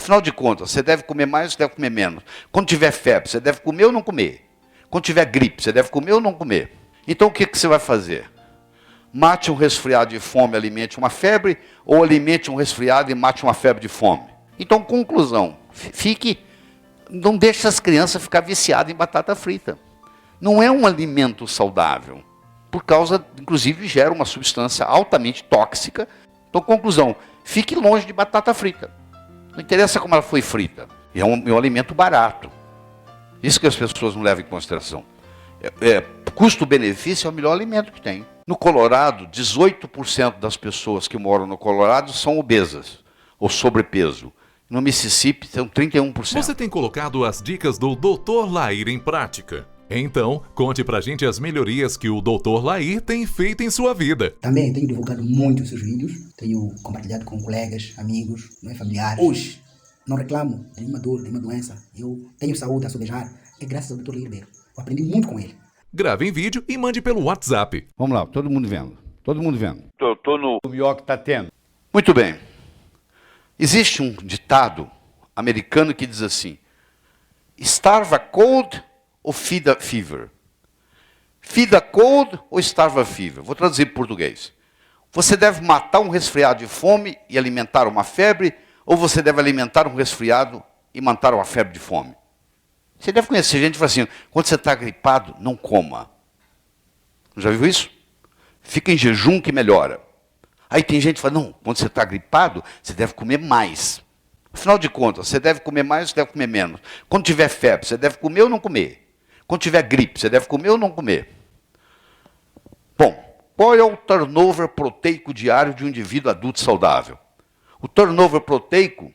Afinal de contas, você deve comer mais ou você deve comer menos? Quando tiver febre, você deve comer ou não comer? Quando tiver gripe, você deve comer ou não comer? Então o que você vai fazer? Mate um resfriado de fome, alimente uma febre, ou alimente um resfriado e mate uma febre de fome. Então, conclusão, não deixe as crianças ficar viciadas em batata frita. Não é um alimento saudável, por causa, inclusive, gera uma substância altamente tóxica. Então, conclusão, fique longe de batata frita. Não interessa como ela foi frita. É um alimento barato. Isso que as pessoas não levam em consideração. Custo-benefício é o melhor alimento que tem. No Colorado, 18% das pessoas que moram no Colorado são obesas ou sobrepeso. No Mississippi, são 31%. Você tem colocado as dicas do Dr. Lair em prática? Então, conte pra gente as melhorias que o Dr. Lair tem feito em sua vida. Também tenho divulgado muito os seus vídeos, tenho compartilhado com colegas, amigos, familiares. Hoje, não reclamo de nenhuma dor, de nenhuma doença. Eu tenho saúde a sobejar, é graças ao Dr. Lair Ribeiro. Eu aprendi muito com ele. Grave em vídeo e mande pelo WhatsApp. Vamos lá, todo mundo vendo. Todo mundo vendo. Tô no melhor que tá tendo. Muito bem. Existe um ditado americano que diz assim: starve a cold ou feed a fever? Feed a cold ou starve a fever? Vou traduzir para português. Você deve matar um resfriado de fome e alimentar uma febre, ou você deve alimentar um resfriado e matar uma febre de fome? Você deve conhecer gente que fala assim: quando você está gripado, não coma. Já viu isso? Fica em jejum que melhora. Aí tem gente que fala: não, quando você está gripado, você deve comer mais. Afinal de contas, você deve comer mais ou você deve comer menos? Quando tiver febre, você deve comer ou não comer? Quando tiver gripe, você deve comer ou não comer? Bom, qual é o turnover proteico diário de um indivíduo adulto saudável? O turnover proteico, o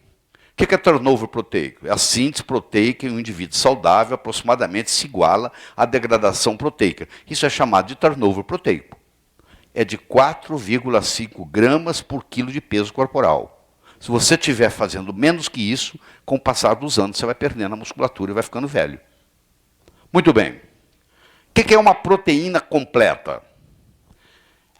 que é turnover proteico? É a síntese proteica em um indivíduo saudável, aproximadamente se iguala à degradação proteica. Isso é chamado de turnover proteico. É de 4,5 gramas por quilo de peso corporal. Se você estiver fazendo menos que isso, com o passar dos anos, você vai perdendo a musculatura e vai ficando velho. Muito bem. O que é uma proteína completa?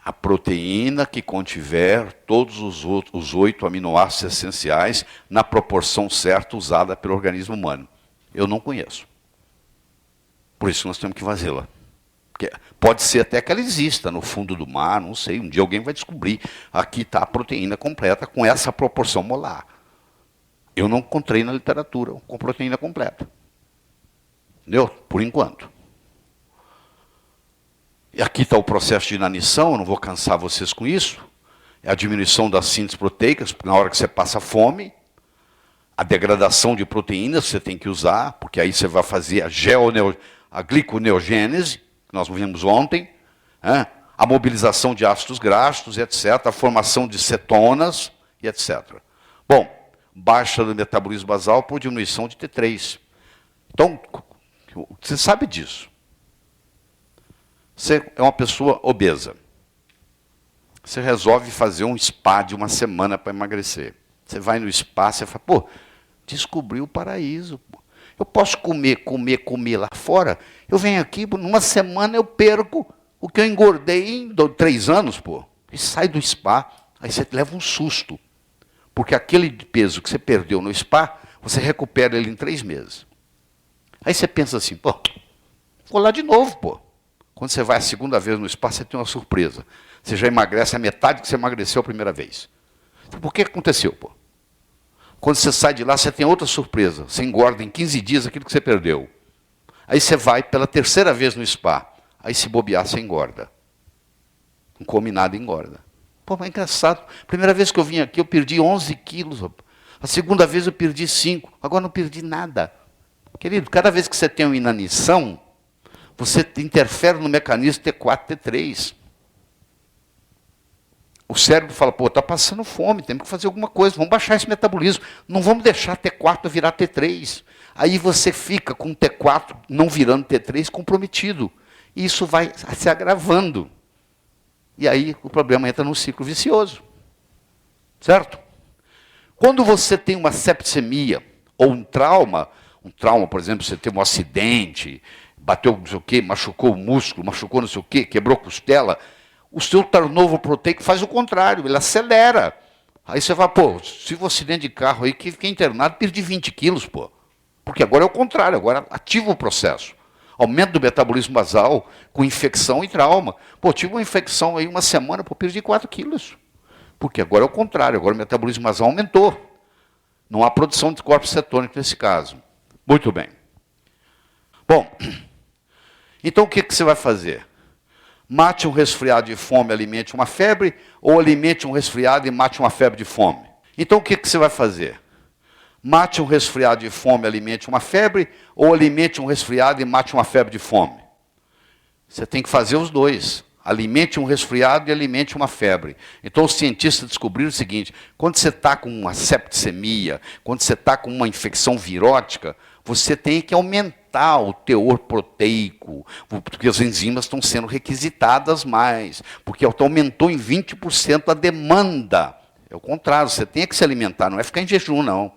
A proteína que contiver todos os 8 aminoácidos essenciais na proporção certa usada pelo organismo humano. Eu não conheço. Por isso nós temos que fazê-la. Pode ser até que ela exista no fundo do mar, não sei. Um dia alguém vai descobrir. Aqui está a proteína completa com essa proporção molar. Eu não encontrei na literatura com proteína completa. Entendeu? Por enquanto. E aqui está o processo de inanição, eu não vou cansar vocês com isso. É a diminuição das sínteses proteicas, na hora que você passa fome. A degradação de proteínas você tem que usar, porque aí você vai fazer a gliconeogênese, que nós vimos ontem, a mobilização de ácidos graxos, etc., a formação de cetonas, e etc. Bom, baixa do metabolismo basal por diminuição de T3. Então, você sabe disso. Você é uma pessoa obesa. Você resolve fazer um spa de uma semana para emagrecer. Você vai no spa, você fala: pô, descobri o paraíso. Pô. Eu posso comer lá fora. Eu venho aqui, numa semana eu perco o que eu engordei em 3 anos, pô. E sai do spa, aí você leva um susto. Porque aquele peso que você perdeu no spa, você recupera ele em 3 meses. Aí você pensa assim: pô, vou lá de novo, pô. Quando você vai a segunda vez no spa, você tem uma surpresa. Você já emagrece a metade que você emagreceu a primeira vez. Por que aconteceu, pô? Quando você sai de lá, você tem outra surpresa. Você engorda em 15 dias aquilo que você perdeu. Aí você vai pela 3ª vez no spa. Aí se bobear, você engorda. Não come nada e engorda. Pô, mas é engraçado. Primeira vez que eu vim aqui, eu perdi 11 quilos. A segunda vez eu perdi 5. Agora não perdi nada. Querido, cada vez que você tem uma inanição, você interfere no mecanismo T4, T3. O cérebro fala: pô, está passando fome, temos que fazer alguma coisa, vamos baixar esse metabolismo. Não vamos deixar T4 virar T3. Aí você fica com T4 não virando T3 comprometido. E isso vai se agravando. E aí o problema entra num ciclo vicioso. Certo? Quando você tem uma septicemia ou um trauma, por exemplo, você teve um acidente, bateu não sei o quê, machucou o músculo, machucou não sei o quê, quebrou costela, o seu turnover proteico faz o contrário, ele acelera. Aí você fala, pô, tive um acidente de carro aí que fiquei internado, perdi 20 quilos, pô. Porque agora é o contrário, agora ativa o processo. Aumento do metabolismo basal com infecção e trauma. Pô, tive uma infecção aí uma semana, pô, perdi 4 quilos. Porque agora é o contrário, agora o metabolismo basal aumentou. Não há produção de corpos cetônicos nesse caso. Muito bem. Bom, então o que você vai fazer? Mate um resfriado de fome, alimente uma febre, ou alimente um resfriado e mate uma febre de fome. Então o que você vai fazer? Mate um resfriado de fome, alimente uma febre, ou alimente um resfriado e mate uma febre de fome. Você tem que fazer os dois. Alimente um resfriado e alimente uma febre. Então os cientistas descobriram o seguinte, quando você está com uma septicemia, quando você está com uma infecção virótica, você tem que aumentar o teor proteico, porque as enzimas estão sendo requisitadas mais, porque aumentou em 20% a demanda. É o contrário, você tem que se alimentar, não é ficar em jejum, não.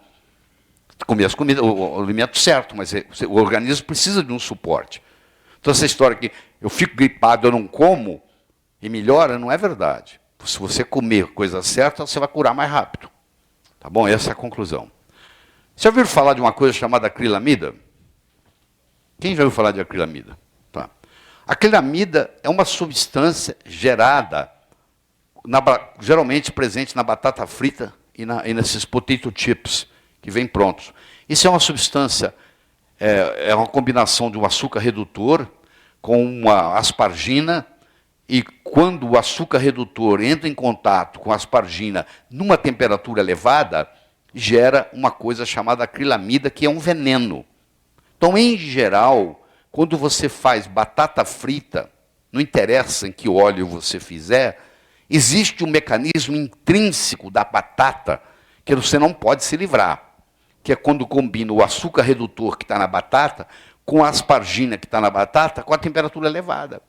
Comer as comidas, o alimento certo, mas o organismo precisa de um suporte. Então essa história que eu fico gripado, eu não como, e melhora, não é verdade. Se você comer coisa certa, você vai curar mais rápido. Tá bom? Essa é a conclusão. Você já ouviu falar de uma coisa chamada acrilamida? Quem já ouviu falar de acrilamida? Tá. Acrilamida é uma substância gerada, geralmente presente na batata frita e nesses potato chips, que vêm prontos. Isso é uma substância, é uma combinação de um açúcar redutor com uma aspargina, e quando o açúcar redutor entra em contato com a aspargina numa temperatura elevada, gera uma coisa chamada acrilamida, que é um veneno. Então, em geral, quando você faz batata frita, não interessa em que óleo você fizer, existe um mecanismo intrínseco da batata que você não pode se livrar, que é quando combina o açúcar redutor que está na batata com a aspargina que está na batata com a temperatura elevada.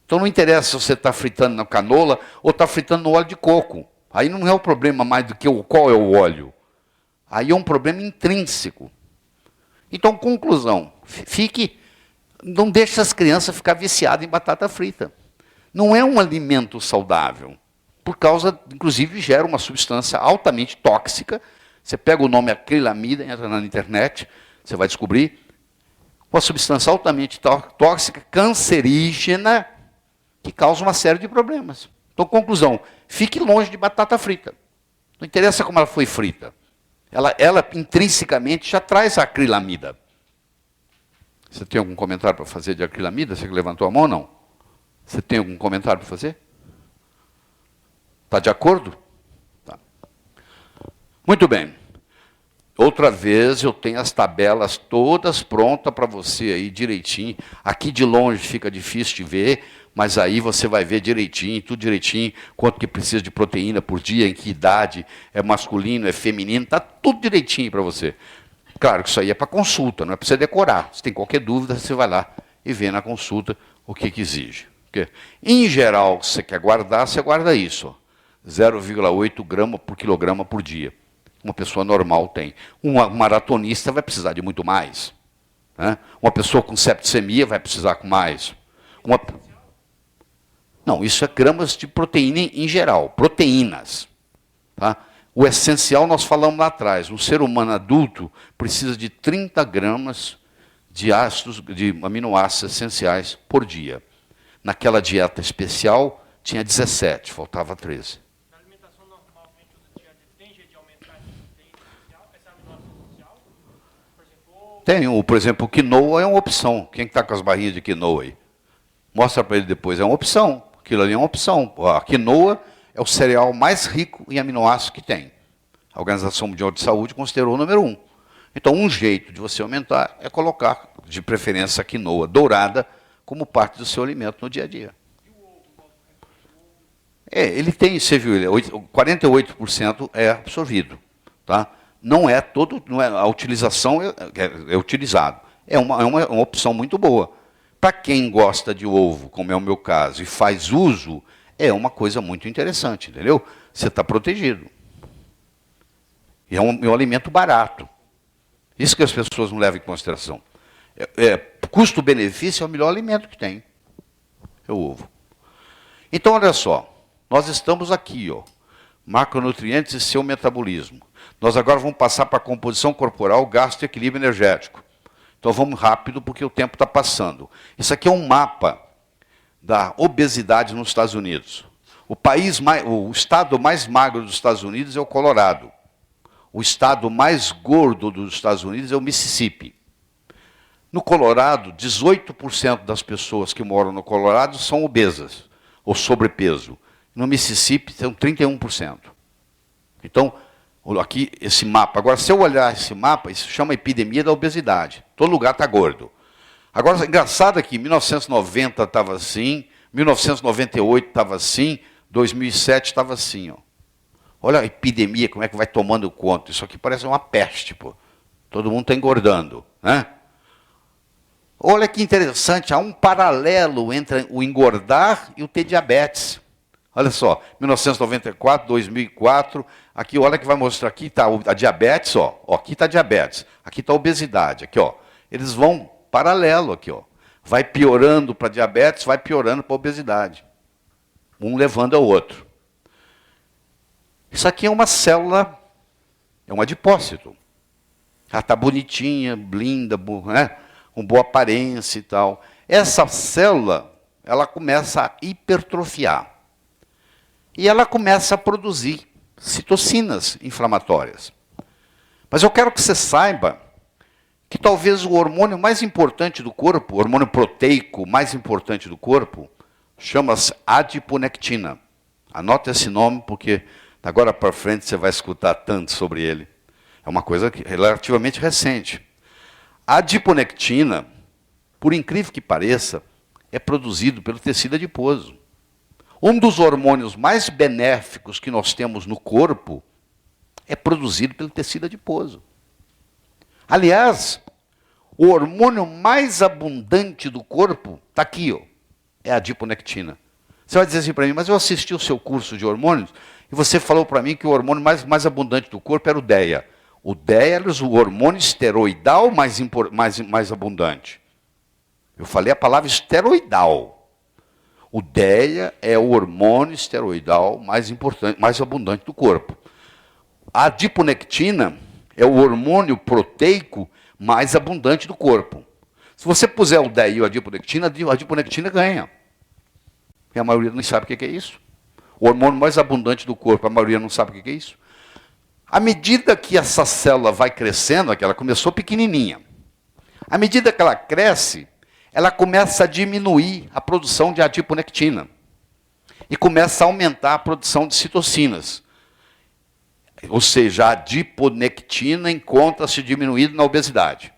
Então não interessa se você está fritando na canola ou está fritando no óleo de coco. Aí não é o problema mais do que qual é o óleo. Aí é um problema intrínseco. Então, conclusão, não deixe as crianças ficar viciadas em batata frita. Não é um alimento saudável. Por causa, inclusive, gera uma substância altamente tóxica. Você pega o nome acrilamida, entra na internet, você vai descobrir uma substância altamente tóxica, cancerígena, que causa uma série de problemas. Então, conclusão, fique longe de batata frita. Não interessa como ela foi frita. Ela intrinsecamente já traz a acrilamida. Você tem algum comentário para fazer de acrilamida? Você que levantou a mão ou não? Você tem algum comentário para fazer? Está de acordo? Tá. Muito bem. Outra vez eu tenho as tabelas todas prontas para você aí direitinho. Aqui de longe fica difícil de ver, mas aí você vai ver direitinho, tudo direitinho, quanto que precisa de proteína por dia, em que idade, é masculino, é feminino, está tudo direitinho para você. Claro que isso aí é para consulta, não é para você decorar. Se tem qualquer dúvida, você vai lá e vê na consulta o que exige. Porque, em geral, se você quer guardar, você guarda isso, 0,8 grama por quilograma por dia. Uma pessoa normal tem. Um maratonista vai precisar de muito mais. Né? Uma pessoa com septicemia vai precisar com mais. Não, isso é gramas de proteína em geral, proteínas. Tá? O essencial nós falamos lá atrás. Um ser humano adulto precisa de 30 gramas de aminoácidos essenciais por dia. Naquela dieta especial tinha 17, faltava 13. Tem, por exemplo, o quinoa é uma opção. Quem está com as barrinhas de quinoa aí? Mostra para ele depois, é uma opção. Aquilo ali é uma opção. A quinoa é o cereal mais rico em aminoácidos que tem. A Organização Mundial de Saúde considerou o número 1. Então, um jeito de você aumentar é colocar, de preferência, a quinoa dourada como parte do seu alimento no dia a dia. Ele tem, você viu, 48% é absorvido. Tá? Não é a utilização é utilizado. É uma opção muito boa. Para quem gosta de ovo, como é o meu caso, e faz uso, é uma coisa muito interessante, entendeu? Você está protegido. E é um alimento barato. Isso que as pessoas não levam em consideração. Custo-benefício é o melhor alimento que tem. É o ovo. Então, olha só. Nós estamos aqui, ó, macronutrientes e seu metabolismo. Nós agora vamos passar para a composição corporal, gasto e equilíbrio energético. Então vamos rápido, porque o tempo está passando. Isso aqui é um mapa da obesidade nos Estados Unidos. O estado mais magro dos Estados Unidos é o Colorado. O estado mais gordo dos Estados Unidos é o Mississippi. No Colorado, 18% das pessoas que moram no Colorado são obesas, ou sobrepeso. No Mississippi, são 31%. Então, aqui, esse mapa. Agora, se eu olhar esse mapa, isso chama epidemia da obesidade. Todo lugar está gordo. Agora, engraçado é que 1990 estava assim, 1998 estava assim, 2007 estava assim. Ó. Olha a epidemia, como é que vai tomando conta. Isso aqui parece uma peste, pô. Todo mundo está engordando, né? Olha que interessante, há um paralelo entre o engordar e o ter diabetes. Olha só, 1994, 2004, aqui olha que vai mostrar, aqui está a diabetes, ó, aqui está a diabetes, aqui está a obesidade, aqui ó. Eles vão paralelo aqui, ó. Vai piorando para a diabetes, vai piorando para a obesidade. Um levando ao outro. Isso aqui é uma célula, é um adipócito. Ela está bonitinha, linda, né? Com boa aparência e tal. Essa célula, ela começa a hipertrofiar. E ela começa a produzir citocinas inflamatórias. Mas eu quero que você saiba que talvez o hormônio mais importante do corpo, o hormônio proteico mais importante do corpo, chama-se adiponectina. Anota esse nome, porque agora para frente você vai escutar tanto sobre ele. É uma coisa relativamente recente. A adiponectina, por incrível que pareça, é produzido pelo tecido adiposo. Um dos hormônios mais benéficos que nós temos no corpo é produzido pelo tecido adiposo. Aliás, o hormônio mais abundante do corpo está aqui, ó, é a adiponectina. Você vai dizer assim para mim, mas eu assisti o seu curso de hormônios e você falou para mim que o hormônio mais abundante do corpo era o DEA. O DEA era o hormônio esteroidal mais abundante. Eu falei a palavra esteroidal. O DEA é o hormônio esteroidal mais importante, mais abundante do corpo. A adiponectina é o hormônio proteico mais abundante do corpo. Se você puser o DEA e a adiponectina ganha. E a maioria não sabe o que é isso. O hormônio mais abundante do corpo, a maioria não sabe o que é isso. À medida que essa célula vai crescendo, que ela começou pequenininha, à medida que ela cresce, ela começa a diminuir a produção de adiponectina e começa a aumentar a produção de citocinas. Ou seja, a adiponectina encontra-se diminuída na obesidade.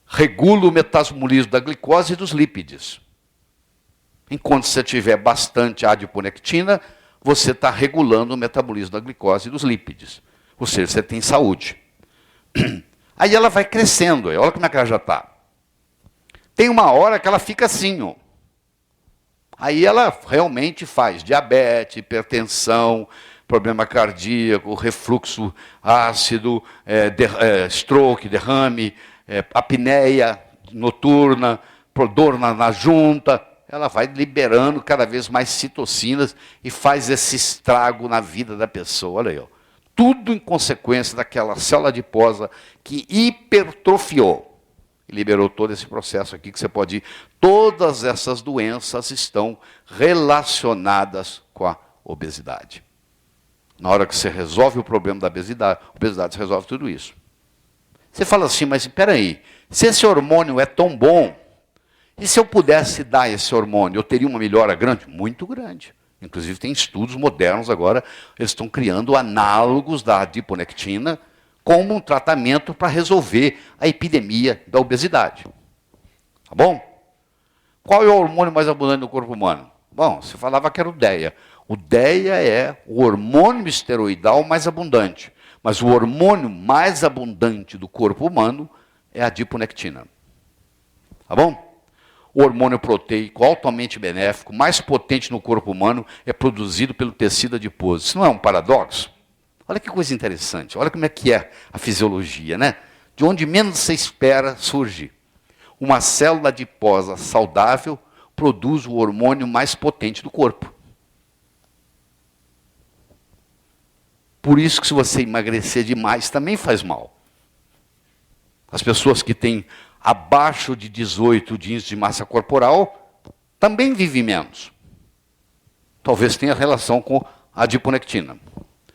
Regula o metabolismo da glicose e dos lípides. Enquanto você tiver bastante adiponectina, você está regulando o metabolismo da glicose e dos lípides. Ou seja, você tem saúde. Aí ela vai crescendo, olha como é que ela já está. Tem uma hora que ela fica assim, ó. Aí ela realmente faz diabetes, hipertensão, problema cardíaco, refluxo ácido, stroke, derrame, apneia noturna, dor na junta. Ela vai liberando cada vez mais citocinas e faz esse estrago na vida da pessoa. Olha aí, ó. Tudo em consequência daquela célula adiposa que hipertrofiou. E liberou todo esse processo aqui que você pode ir. Todas essas doenças estão relacionadas com a obesidade. Na hora que você resolve o problema da obesidade, a obesidade resolve tudo isso. Você fala assim, mas espera aí, se esse hormônio é tão bom, e se eu pudesse dar esse hormônio, eu teria uma melhora grande? Muito grande. Inclusive tem estudos modernos agora, eles estão criando análogos da adiponectina como um tratamento para resolver a epidemia da obesidade. Tá bom? Qual é o hormônio mais abundante no corpo humano? Bom, você falava que era o DEA. O DEA é o hormônio esteroidal mais abundante. Mas o hormônio mais abundante do corpo humano é a adiponectina. Tá bom? O hormônio proteico, altamente benéfico, mais potente no corpo humano, é produzido pelo tecido adiposo. Isso não é um paradoxo? Olha que coisa interessante, olha como é que é a fisiologia, né? De onde menos você espera surge. Uma célula adiposa saudável produz o hormônio mais potente do corpo. Por isso que se você emagrecer demais também faz mal. As pessoas que têm abaixo de 18 de índice de massa corporal também vivem menos. Talvez tenha relação com a adiponectina.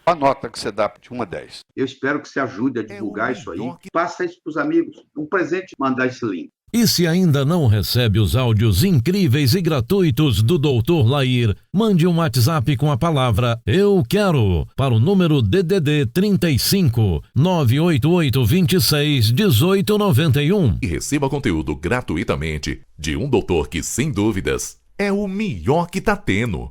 A nota que você dá de 1 a 10. Eu espero que você ajude a divulgar isso aí. Passa isso para os amigos. Um presente, mandar esse link. E se ainda não recebe os áudios incríveis e gratuitos do Dr. Lair, mande um WhatsApp com a palavra Eu Quero para o número DDD 35 988 26 1891 e receba conteúdo gratuitamente de um doutor que, sem dúvidas, é o melhor que tá tendo.